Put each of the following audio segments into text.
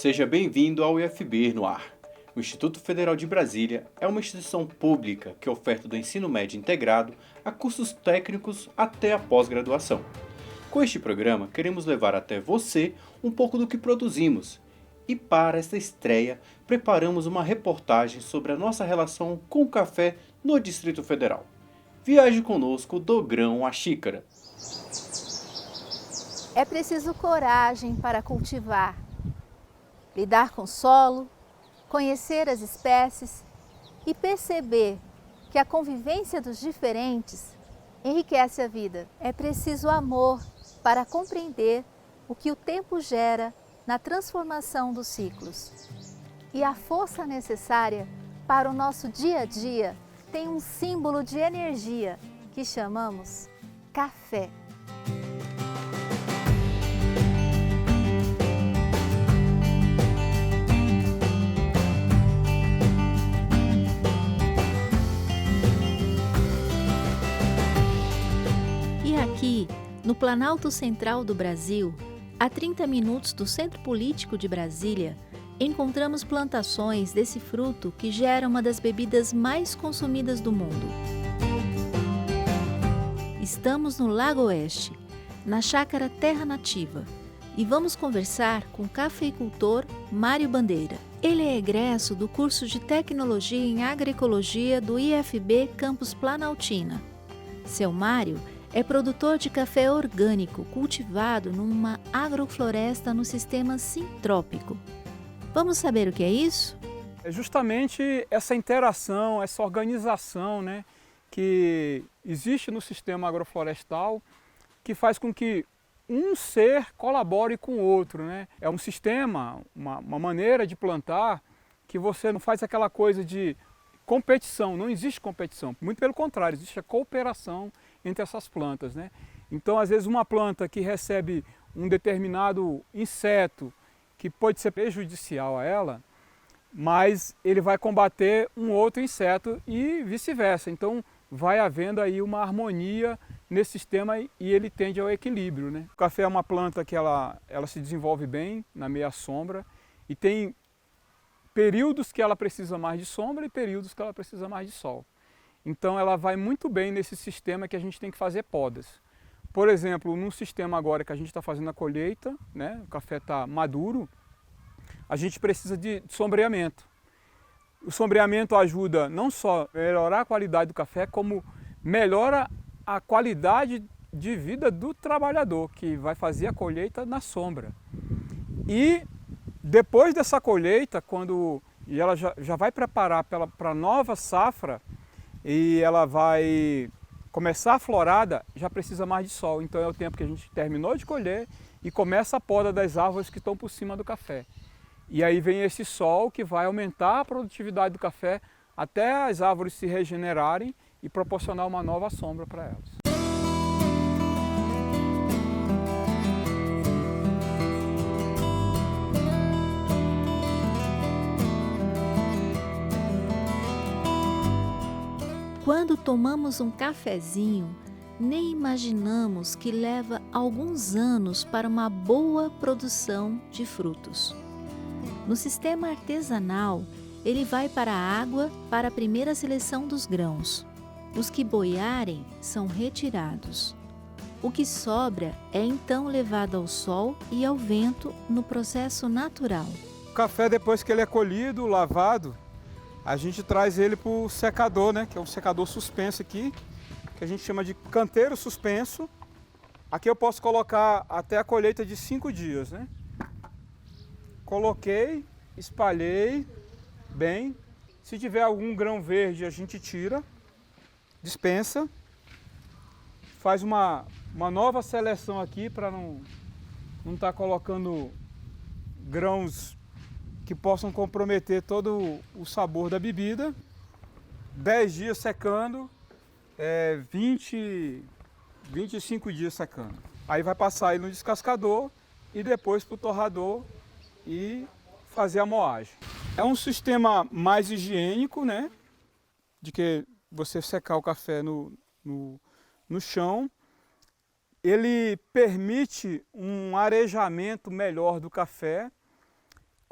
Seja bem-vindo ao IFB no ar. O Instituto Federal de Brasília é uma instituição pública que oferta do ensino médio integrado a cursos técnicos até a pós-graduação. Com este programa, queremos levar até você um pouco do que produzimos. E para esta estreia, preparamos uma reportagem sobre a nossa relação com o café no Distrito Federal. Viaje conosco do grão à xícara. É preciso coragem para cultivar, lidar com o solo, conhecer as espécies e perceber que a convivência dos diferentes enriquece a vida. É preciso amor para compreender o que o tempo gera na transformação dos ciclos. E a força necessária para o nosso dia a dia tem um símbolo de energia que chamamos café. E aqui, no Planalto Central do Brasil, a 30 minutos do Centro Político de Brasília, encontramos plantações desse fruto que gera uma das bebidas mais consumidas do mundo. Estamos no Lago Oeste, na chácara Terra Nativa, e vamos conversar com o cafeicultor Mário Bandeira. Ele é egresso do curso de Tecnologia em Agroecologia do IFB Campus Planaltina. Seu Mário é produtor de café orgânico cultivado numa agrofloresta no sistema sintrópico. Vamos saber o que é isso? É justamente essa interação, essa organização, né, que existe no sistema agroflorestal, que faz com que um ser colabore com o outro, né? É um sistema, uma maneira de plantar que você não faz aquela coisa de competição, não existe competição. Muito pelo contrário, existe a cooperação entre essas plantas, né? Então, às vezes, uma planta que recebe um determinado inseto que pode ser prejudicial a ela, mas ele vai combater um outro inseto e vice-versa. Então, vai havendo aí uma harmonia nesse sistema e ele tende ao equilíbrio, né? O café é uma planta que ela se desenvolve bem na meia sombra e tem períodos que ela precisa mais de sombra e períodos que ela precisa mais de sol. Então ela vai muito bem nesse sistema que a gente tem que fazer podas. Por exemplo, num sistema agora que a gente está fazendo a colheita, né, o café está maduro, a gente precisa de sombreamento. O sombreamento ajuda não só a melhorar a qualidade do café, como melhora a qualidade de vida do trabalhador, que vai fazer a colheita na sombra. E depois dessa colheita, quando ela já vai preparar para a nova safra, e ela vai começar a florada, já precisa mais de sol. Então é o tempo que a gente terminou de colher e começa a poda das árvores que estão por cima do café. E aí vem esse sol que vai aumentar a produtividade do café até as árvores se regenerarem e proporcionar uma nova sombra para elas. Quando tomamos um cafezinho, nem imaginamos que leva alguns anos para uma boa produção de frutos. No sistema artesanal, ele vai para a água para a primeira seleção dos grãos. Os que boiarem são retirados. O que sobra é então levado ao sol e ao vento no processo natural. O café, depois que ele é colhido, lavado, a gente traz ele para o secador, né? Que é um secador suspenso aqui, que a gente chama de canteiro suspenso. Aqui eu posso colocar até a colheita de 5 dias, né? Coloquei, espalhei bem. Se tiver algum grão verde, a gente tira, dispensa. Faz uma nova seleção aqui para não estar colocando grãos que possam comprometer todo o sabor da bebida. 10 dias secando, 25 dias secando. Aí vai passar ele no descascador e depois para o torrador e fazer a moagem. É um sistema mais higiênico, né? De que você secar o café no chão. Ele permite um arejamento melhor do café.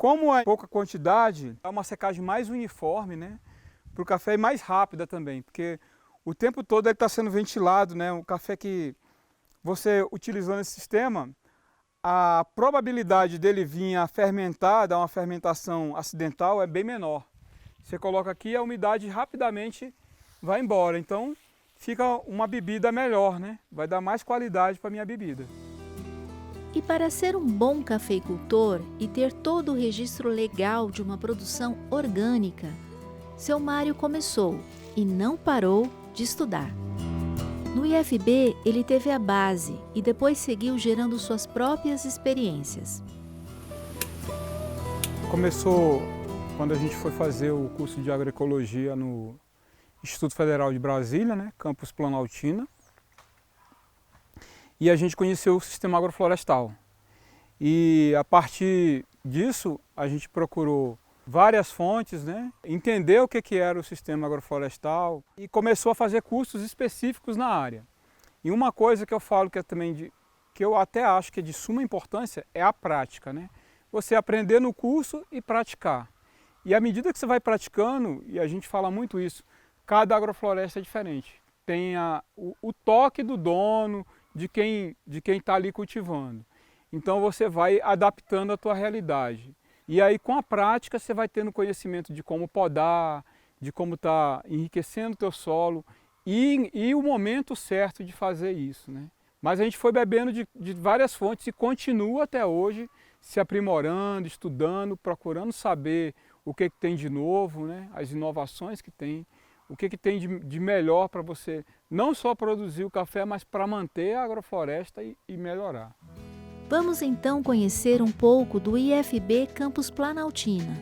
Como é pouca quantidade, é uma secagem mais uniforme, né? Para o café e mais rápida também, porque o tempo todo ele está sendo ventilado, né? O café que você utilizando esse sistema, a probabilidade dele vir a fermentar, dar uma fermentação acidental é bem menor. Você coloca aqui, a umidade rapidamente vai embora, então fica uma bebida melhor, né? Vai dar mais qualidade para a minha bebida. E para ser um bom cafeicultor e ter todo o registro legal de uma produção orgânica, seu Mário começou e não parou de estudar. No IFB, ele teve a base e depois seguiu gerando suas próprias experiências. Começou quando a gente foi fazer o curso de agroecologia no Instituto Federal de Brasília, né, campus Planaltina. E a gente conheceu o sistema agroflorestal. E a partir disso, a gente procurou várias fontes, né, entender o que era o sistema agroflorestal e começou a fazer cursos específicos na área. E uma coisa que eu falo que é também que eu até acho que é de suma importância é a prática, né? Você aprender no curso e praticar. E à medida que você vai praticando, e a gente fala muito isso, cada agrofloresta é diferente. Tem o toque do dono, de quem está ali cultivando. Então você vai adaptando a tua realidade. E aí com a prática você vai tendo conhecimento de como podar, de como está enriquecendo o teu solo e o momento certo de fazer isso, né? Mas a gente foi bebendo de várias fontes e continua até hoje se aprimorando, estudando, procurando saber o que tem de novo, né? As inovações que tem, o que tem de melhor para você não só produzir o café, mas para manter a agrofloresta e melhorar. Vamos então conhecer um pouco do IFB Campus Planaltina,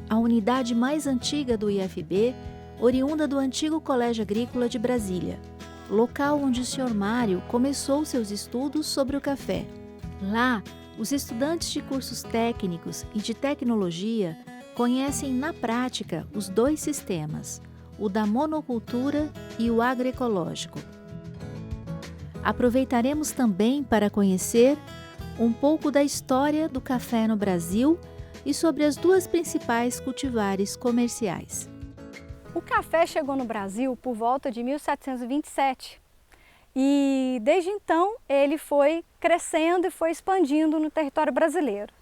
a unidade mais antiga do IFB, oriunda do antigo Colégio Agrícola de Brasília, local onde o Sr. Mário começou seus estudos sobre o café. Lá, os estudantes de cursos técnicos e de tecnologia conhecem na prática os dois sistemas, o da monocultura e o agroecológico. Aproveitaremos também para conhecer um pouco da história do café no Brasil e sobre as duas principais cultivares comerciais. O café chegou no Brasil por volta de 1727 e desde então ele foi crescendo e foi expandindo no território brasileiro.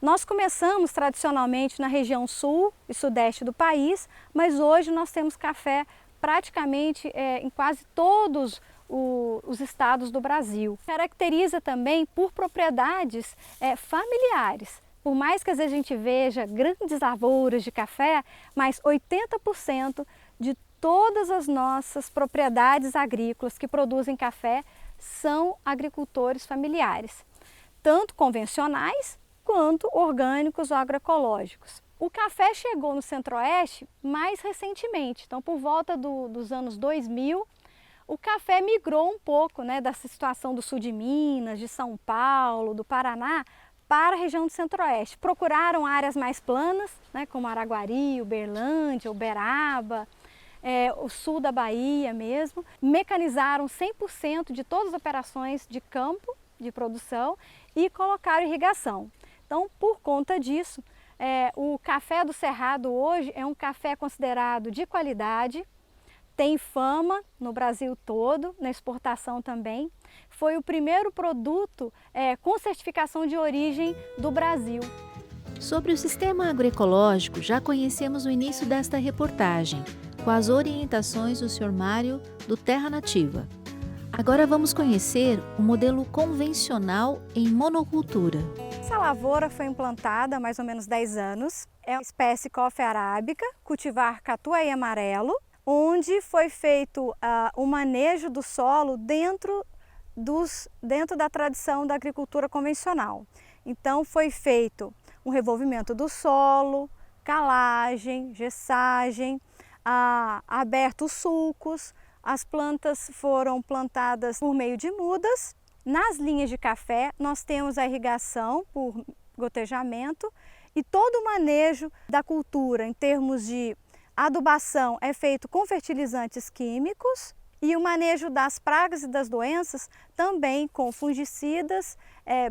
Nós começamos tradicionalmente na região sul e sudeste do país, mas hoje nós temos café praticamente em quase todos os estados do Brasil. Caracteriza também por propriedades familiares. Por mais que às vezes a gente veja grandes lavouras de café, mas 80% de todas as nossas propriedades agrícolas que produzem café são agricultores familiares, tanto convencionais quanto orgânicos ou agroecológicos. O café chegou no Centro-Oeste mais recentemente, então por volta dos anos 2000, o café migrou um pouco, né, dessa situação do sul de Minas, de São Paulo, do Paraná, para a região do Centro-Oeste. Procuraram áreas mais planas, né, como Araguari, Uberlândia, Uberaba, o sul da Bahia mesmo. Mecanizaram 100% de todas as operações de campo, de produção, e colocaram irrigação. Então, por conta disso, o café do Cerrado hoje é um café considerado de qualidade, tem fama no Brasil todo, na exportação também. Foi o primeiro produto com certificação de origem do Brasil. Sobre o sistema agroecológico, já conhecemos no início desta reportagem, com as orientações do Sr. Mário do Terra Nativa. Agora vamos conhecer o modelo convencional em monocultura. Essa lavoura foi implantada há mais ou menos 10 anos. É uma espécie Coffea arábica, cultivar catuai amarelo, onde foi feito o manejo do solo dentro da tradição da agricultura convencional. Então foi feito um revolvimento do solo, calagem, gessagem, aberto os sulcos, as plantas foram plantadas por meio de mudas. Nas linhas de café nós temos a irrigação por gotejamento e todo o manejo da cultura em termos de adubação é feito com fertilizantes químicos E o manejo das pragas e das doenças também com fungicidas,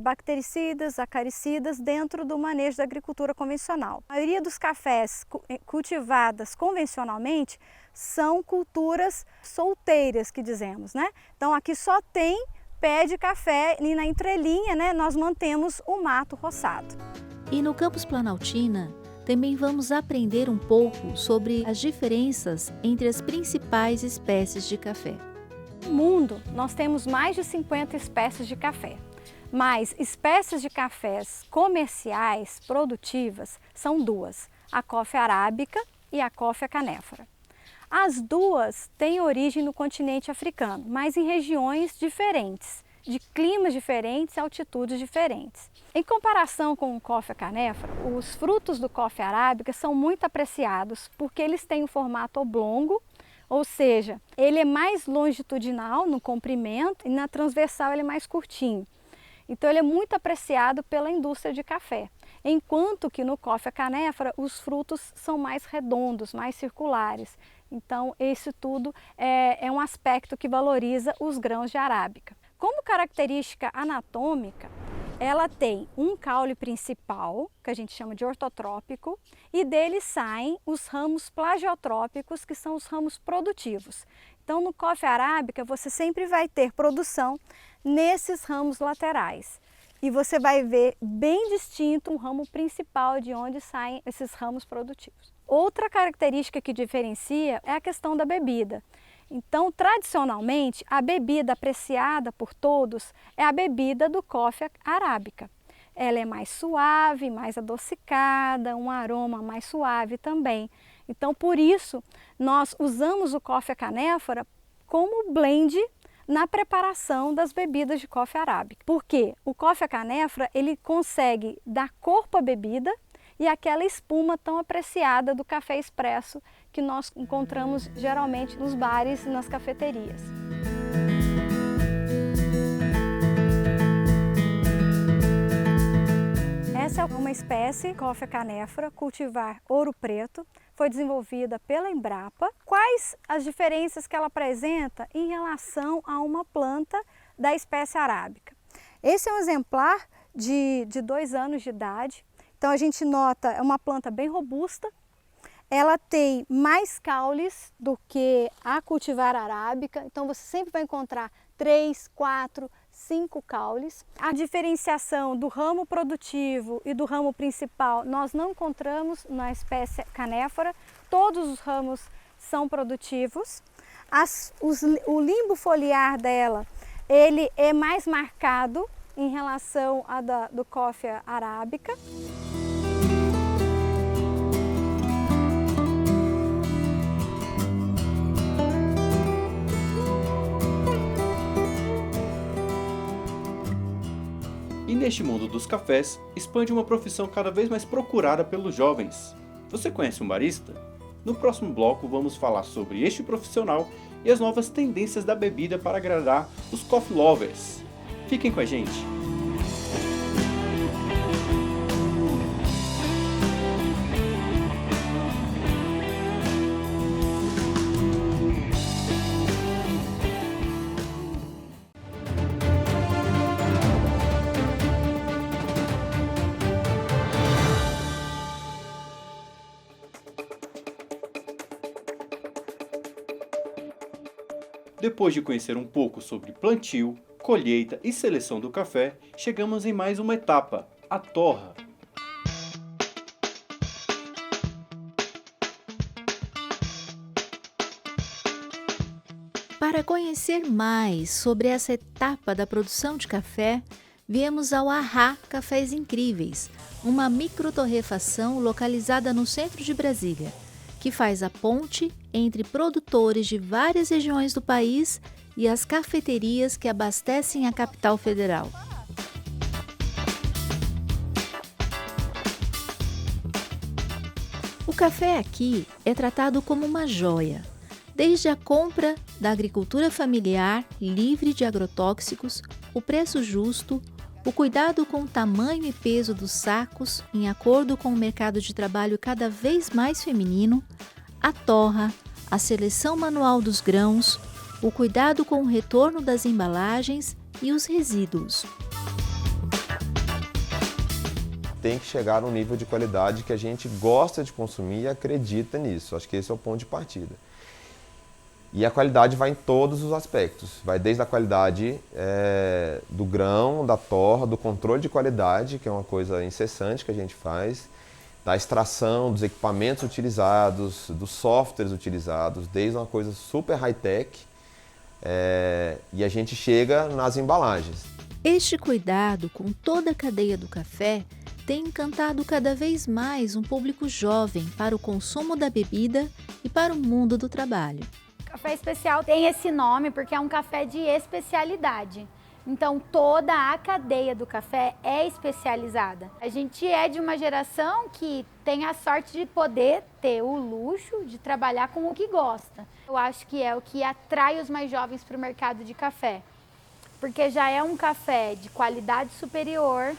bactericidas, acaricidas dentro do manejo da agricultura convencional. A maioria dos cafés cultivadas convencionalmente são culturas solteiras, que dizemos, né? Então aqui só tem pé de café e na entrelinha, né, nós mantemos o mato roçado. E no Campus Planaltina, também vamos aprender um pouco sobre as diferenças entre as principais espécies de café. No mundo, nós temos mais de 50 espécies de café, mas espécies de cafés comerciais, produtivas, são duas, a Coffea arábica e a Coffea canephora. As duas têm origem no continente africano, mas em regiões diferentes, de climas diferentes e altitudes diferentes. Em comparação com o Coffea canephora, os frutos do Coffea arábica são muito apreciados porque eles têm um formato oblongo, ou seja, ele é mais longitudinal no comprimento e na transversal ele é mais curtinho. Então ele é muito apreciado pela indústria de café, enquanto que no Coffea canephora os frutos são mais redondos, mais circulares. Então esse tudo é um aspecto que valoriza os grãos de arábica. Como característica anatômica, ela tem um caule principal, que a gente chama de ortotrópico, e dele saem os ramos plagiotrópicos, que são os ramos produtivos. Então, no Coffea arábica, você sempre vai ter produção nesses ramos laterais. E você vai ver bem distinto um ramo principal de onde saem esses ramos produtivos. Outra característica que diferencia é a questão da bebida. Então, tradicionalmente, a bebida apreciada por todos é a bebida do Coffea arábica. Ela é mais suave, mais adocicada, um aroma mais suave também. Então, por isso, nós usamos o Coffea canephora como blend na preparação das bebidas de Coffea arábica. Por quê? O Coffea canephora, ele consegue dar corpo à bebida e aquela espuma tão apreciada do café expresso que nós encontramos geralmente nos bares e nas cafeterias. Essa é uma espécie, Coffea canephora, cultivar Ouro Preto, foi desenvolvida pela Embrapa. Quais as diferenças que ela apresenta em relação a uma planta da espécie arábica? Esse é um exemplar de 2 anos de idade. Então a gente nota, é uma planta bem robusta, ela tem mais caules do que a cultivar arábica, então você sempre vai encontrar 3, 4, 5 caules. A diferenciação do ramo produtivo e do ramo principal nós não encontramos na espécie canéfora, todos os ramos são produtivos. O limbo foliar dela, ele é mais marcado em relação à do Coffea arábica. E neste mundo dos cafés, expande uma profissão cada vez mais procurada pelos jovens. Você conhece um barista? No próximo bloco vamos falar sobre este profissional e as novas tendências da bebida para agradar os coffee lovers. Fiquem com a gente! Depois de conhecer um pouco sobre plantio, colheita e seleção do café, chegamos em mais uma etapa, a torra. Para conhecer mais sobre essa etapa da produção de café, viemos ao Arrá Cafés Incríveis, uma microtorrefação localizada no centro de Brasília, que faz a ponte entre produtores de várias regiões do país e as cafeterias que abastecem a capital federal. O café aqui é tratado como uma joia, desde a compra da agricultura familiar livre de agrotóxicos, o preço justo, o cuidado com o tamanho e peso dos sacos em acordo com o mercado de trabalho cada vez mais feminino, a torra, a seleção manual dos grãos, o cuidado com o retorno das embalagens e os resíduos. Tem que chegar num nível de qualidade que a gente gosta de consumir e acredita nisso. Acho que esse é o ponto de partida. E a qualidade vai em todos os aspectos. Vai desde a qualidade do grão, da torra, do controle de qualidade, que é uma coisa incessante que a gente faz, da extração, dos equipamentos utilizados, dos softwares utilizados, desde uma coisa super high-tech, e a gente chega nas embalagens. Este cuidado com toda a cadeia do café tem encantado cada vez mais um público jovem para o consumo da bebida e para o mundo do trabalho. Café especial tem esse nome porque é um café de especialidade. Então toda a cadeia do café é especializada. A gente é de uma geração que tem a sorte de poder ter o luxo de trabalhar com o que gosta. Eu acho que é o que atrai os mais jovens para o mercado de café. Porque já é um café de qualidade superior,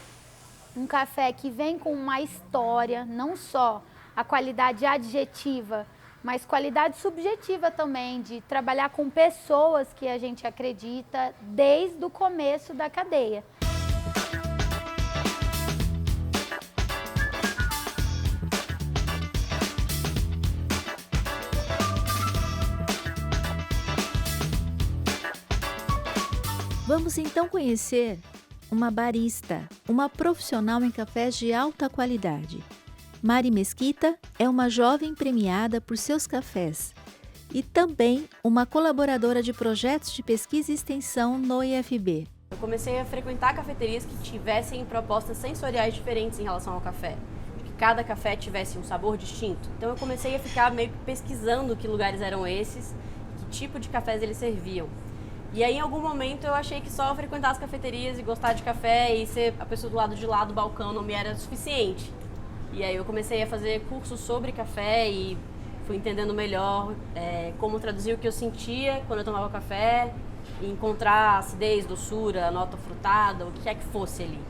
um café que vem com uma história, não só a qualidade adjetiva, mas qualidade subjetiva também, de trabalhar com pessoas que a gente acredita desde o começo da cadeia. Vamos então conhecer uma barista, uma profissional em cafés de alta qualidade. Mari Mesquita é uma jovem premiada por seus cafés e também uma colaboradora de projetos de pesquisa e extensão no IFB. Eu comecei a frequentar cafeterias que tivessem propostas sensoriais diferentes em relação ao café. Que cada café tivesse um sabor distinto. Então eu comecei a ficar meio que pesquisando que lugares eram esses, que tipo de cafés eles serviam. E aí, em algum momento, eu achei que só frequentar as cafeterias e gostar de café e ser a pessoa do lado de lá do balcão não me era suficiente. E aí eu comecei a fazer cursos sobre café e fui entendendo melhor como traduzir o que eu sentia quando eu tomava café, e encontrar a acidez, doçura, a nota frutada, o que é que fosse ali.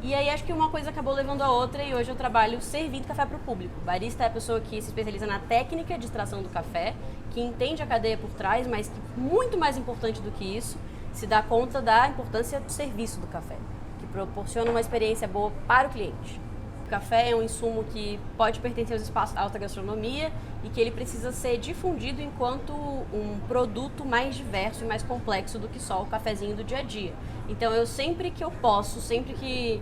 E aí acho que uma coisa acabou levando a outra e hoje eu trabalho servindo café para o público. Barista é a pessoa que se especializa na técnica de extração do café, que entende a cadeia por trás, mas que, muito mais importante do que isso, se dá conta da importância do serviço do café, que proporciona uma experiência boa para o cliente. O café é um insumo que pode pertencer aos espaços da alta gastronomia e que ele precisa ser difundido enquanto um produto mais diverso e mais complexo do que só o cafezinho do dia a dia. Então eu sempre que eu posso, sempre que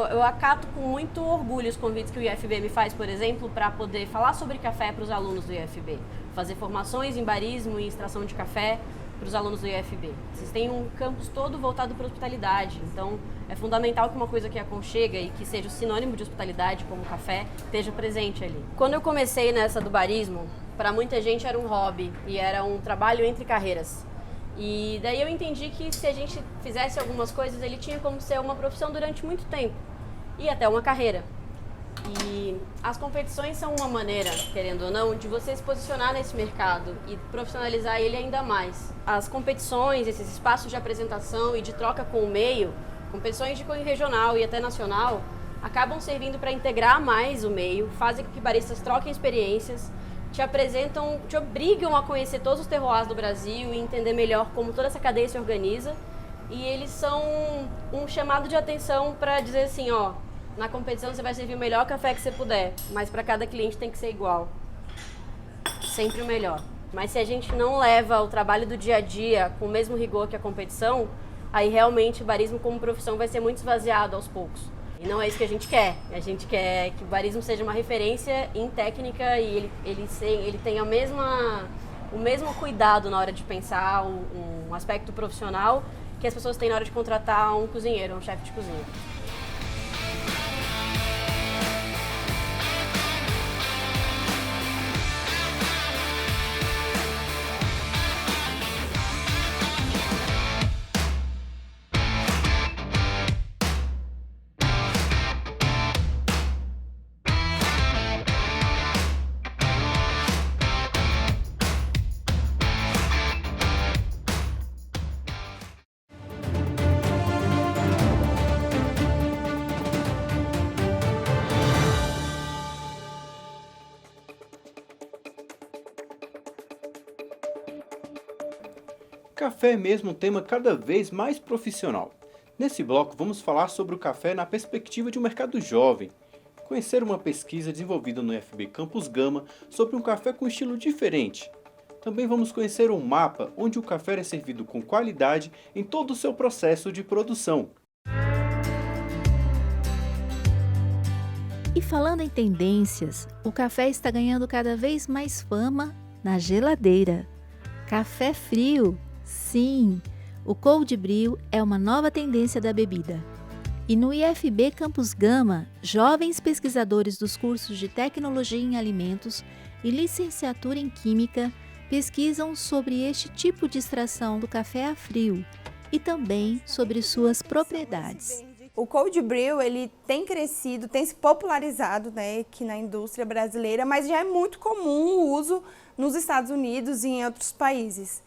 eu acato com muito orgulho os convites que o IFB me faz, por exemplo, para poder falar sobre café para os alunos do IFB, fazer formações em barismo e extração de café para os alunos do IFB. Vocês têm um campus todo voltado para a hospitalidade, então é fundamental que uma coisa que aconchega e que seja o sinônimo de hospitalidade, como o café, esteja presente ali. Quando eu comecei nessa do barismo, para muita gente era um hobby e era um trabalho entre carreiras. E daí eu entendi que se a gente fizesse algumas coisas, ele tinha como ser uma profissão durante muito tempo e até uma carreira. E as competições são uma maneira, querendo ou não, de você se posicionar nesse mercado e profissionalizar ele ainda mais. As competições, esses espaços de apresentação e de troca com o meio, competições de cunho regional e até nacional, acabam servindo para integrar mais o meio, fazem com que baristas troquem experiências, te apresentam, te obrigam a conhecer todos os terroirs do Brasil e entender melhor como toda essa cadeia se organiza. E eles são um chamado de atenção para dizer assim, ó, na competição você vai servir o melhor café que você puder, mas para cada cliente tem que ser igual. Sempre o melhor. Mas se a gente não leva o trabalho do dia a dia com o mesmo rigor que a competição, aí realmente o barismo como profissão vai ser muito esvaziado aos poucos. E não é isso que a gente quer. A gente quer que o barismo seja uma referência em técnica e ele tenha o mesmo cuidado na hora de pensar um aspecto profissional que as pessoas têm na hora de contratar um cozinheiro, um chefe de cozinha. Café é mesmo um tema cada vez mais profissional. Nesse bloco vamos falar sobre o café na perspectiva de um mercado jovem, conhecer uma pesquisa desenvolvida no IFB Campus Gama sobre um café com estilo diferente. Também vamos conhecer um mapa onde o café é servido com qualidade em todo o seu processo de produção. E falando em tendências, o café está ganhando cada vez mais fama na geladeira. Café frio, sim! O cold brew é uma nova tendência da bebida. E no IFB Campus Gama, jovens pesquisadores dos cursos de Tecnologia em Alimentos e Licenciatura em Química pesquisam sobre este tipo de extração do café a frio e também sobre suas propriedades. O cold brew, ele tem crescido, tem se popularizado, né, aqui na indústria brasileira, mas já é muito comum o uso nos Estados Unidos e em outros países.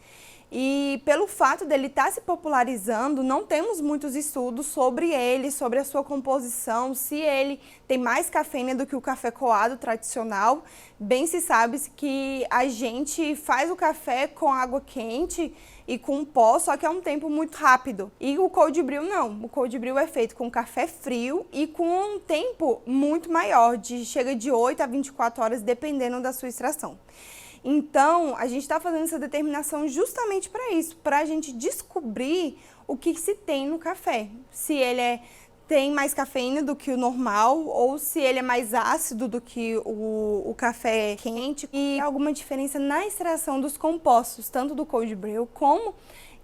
E pelo fato dele estar se popularizando, não temos muitos estudos sobre ele, sobre a sua composição, se ele tem mais cafeína do que o café coado tradicional. Bem se sabe que a gente faz o café com água quente e com pó, só que é um tempo muito rápido. E o cold brew não, o cold brew é feito com café frio e com um tempo muito maior, chega de 8 a 24 horas, dependendo da sua extração. Então, a gente está fazendo essa determinação justamente para isso, para a gente descobrir o que se tem no café. Se ele tem mais cafeína do que o normal ou se ele é mais ácido do que o café quente. E alguma diferença na extração dos compostos, tanto do cold brew como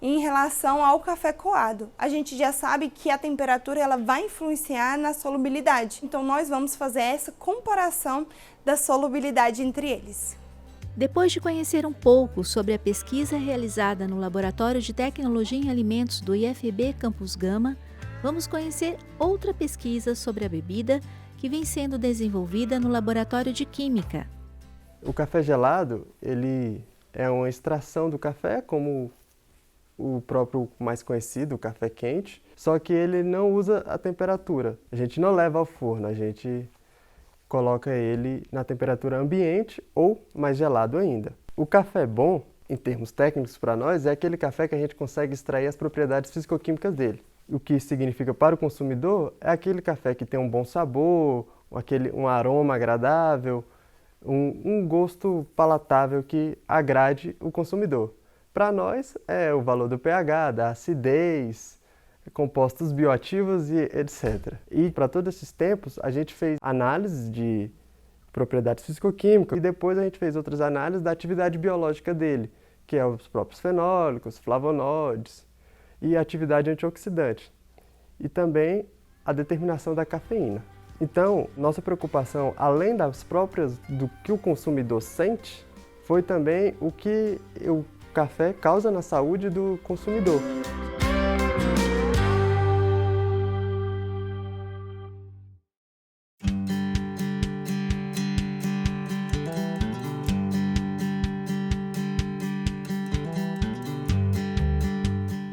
em relação ao café coado. A gente já sabe que a temperatura ela vai influenciar na solubilidade. Então, nós vamos fazer essa comparação da solubilidade entre eles. Depois de conhecer um pouco sobre a pesquisa realizada no Laboratório de Tecnologia em Alimentos do IFB Campus Gama, vamos conhecer outra pesquisa sobre a bebida que vem sendo desenvolvida no Laboratório de Química. O café gelado, ele é uma extração do café, como o próprio mais conhecido, o café quente, só que ele não usa a temperatura. A gente não leva ao forno, a gente coloca ele na temperatura ambiente ou mais gelado ainda. O café bom, em termos técnicos para nós, é aquele café que a gente consegue extrair as propriedades físico-químicas dele. O que significa para o consumidor é aquele café que tem um bom sabor, um aroma agradável, um gosto palatável que agrade o consumidor. Para nós é o valor do pH, da acidez, compostos bioativos e etc. E para todos esses tempos, a gente fez análises de propriedades físico-químicas e depois a gente fez outras análises da atividade biológica dele, que é os próprios fenólicos, flavonoides e a atividade antioxidante. E também a determinação da cafeína. Então, nossa preocupação, além das próprias do que o consumidor sente, foi também o que o café causa na saúde do consumidor.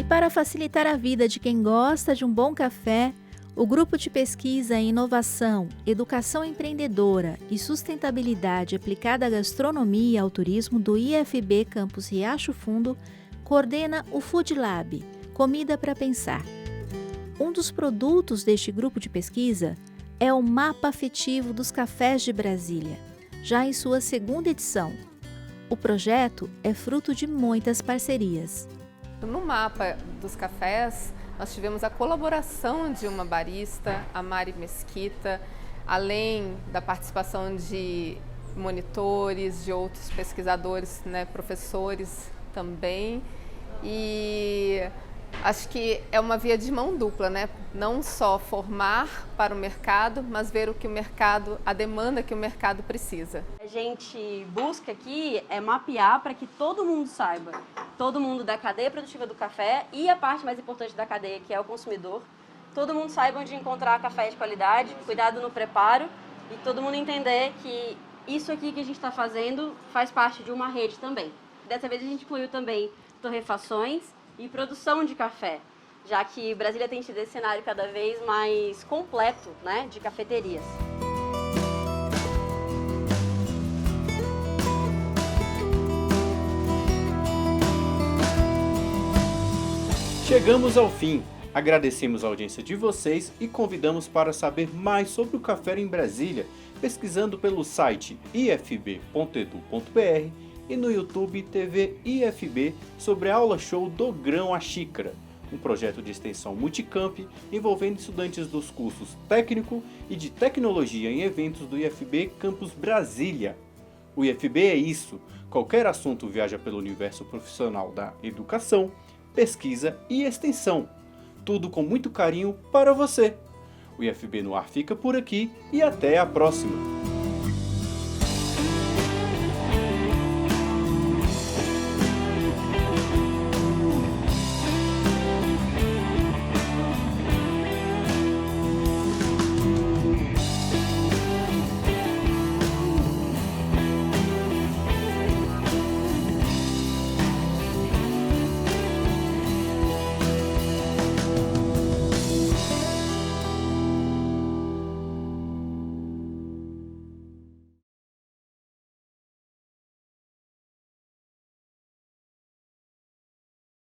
Para facilitar a vida de quem gosta de um bom café, o Grupo de Pesquisa em Inovação, Educação Empreendedora e Sustentabilidade aplicada à Gastronomia e ao Turismo do IFB Campus Riacho Fundo coordena o Food Lab, Comida para Pensar. Um dos produtos deste grupo de pesquisa é o Mapa Afetivo dos Cafés de Brasília, já em sua segunda edição. O projeto é fruto de muitas parcerias. No Mapa dos Cafés, nós tivemos a colaboração de uma barista, a Mari Mesquita, além da participação de monitores, de outros pesquisadores, né, professores também. E acho que é uma via de mão dupla, né? Não só formar para o mercado, mas ver o que o mercado, a demanda que o mercado precisa. A gente busca aqui mapear para que todo mundo saiba, todo mundo da cadeia produtiva do café e a parte mais importante da cadeia, que é o consumidor, todo mundo saiba onde encontrar café de qualidade, cuidado no preparo e todo mundo entender que isso aqui que a gente está fazendo faz parte de uma rede também. Dessa vez a gente incluiu também torrefações e produção de café, já que Brasília tem tido esse cenário cada vez mais completo, né, de cafeterias. Chegamos ao fim. Agradecemos a audiência de vocês e convidamos para saber mais sobre o café em Brasília, pesquisando pelo site ifb.edu.br e no YouTube TV IFB sobre a aula show do Grão à Xícara, um projeto de extensão multicamp envolvendo estudantes dos cursos técnico e de tecnologia em eventos do IFB Campus Brasília. O IFB é isso, qualquer assunto viaja pelo universo profissional da educação, pesquisa e extensão. Tudo com muito carinho para você. O IFB no Ar fica por aqui e até a próxima!